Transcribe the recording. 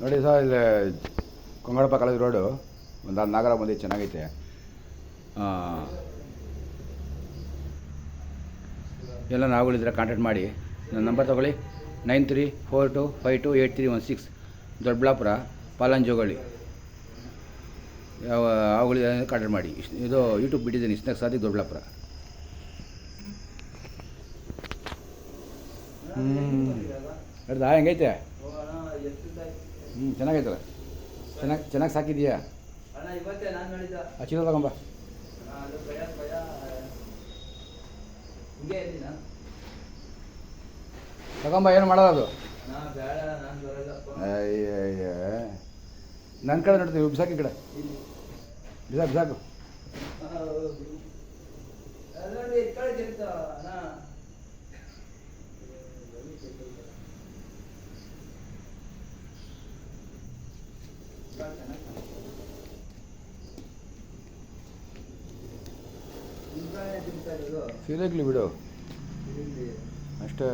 ನೋಡಿ ಸರ್, ಇಲ್ಲಿ ಕೊಂಗಡಪ college road ಒಂದು ನಾಗರ ಬಂದು ಚೆನ್ನಾಗೈತೆ. ಎಲ್ಲ ನಾವುಗಳಿದ್ರೆ ಕಾಂಟ್ಯಾಕ್ಟ್ ಮಾಡಿ. ನನ್ನ ನಂಬರ್ ತೊಗೊಳ್ಳಿ, 9342528316, ದೊಡ್ಡಬಳ್ಳಾಪುರ, ಪಾಲಂಜೋಗಳಿ. ಯಾವ ಅವುಗಳಿದೆ ಕಾಂಟ್ಯಾಕ್ಟ್ ಮಾಡಿ. ಇದು ಯೂಟ್ಯೂಬ್ ಬಿಟ್ಟಿದ್ದೀನಿ, ಇಸ್ನಾಕ್ ಸಾದಿ ದೊಡ್ಡಬಳ್ಳಾಪುರ. ಹಿಡ್ದಾ ಹೆಂಗೈತೆ? ಚೆನ್ನಾಗೈತಲ್ಲ. ಚೆನ್ನಾಗಿ ಸಾಕಿದೆಯಾ? ಚೀಲ ತಗೊಂಬ. ತಗೊಂಬ, ಏನು ಮಾಡೋದು ಅದು? ಅಯ್ಯ, ನನ್ನ ಕಡೆ ನೋಡ್ತೀವಿ. ಬಿಸಾಕಿ ಕಡೆ ಬಿಸಾಕು. ಸೀದಾಗ್ಲಿ ಬಿಡು ಅಷ್ಟೇ.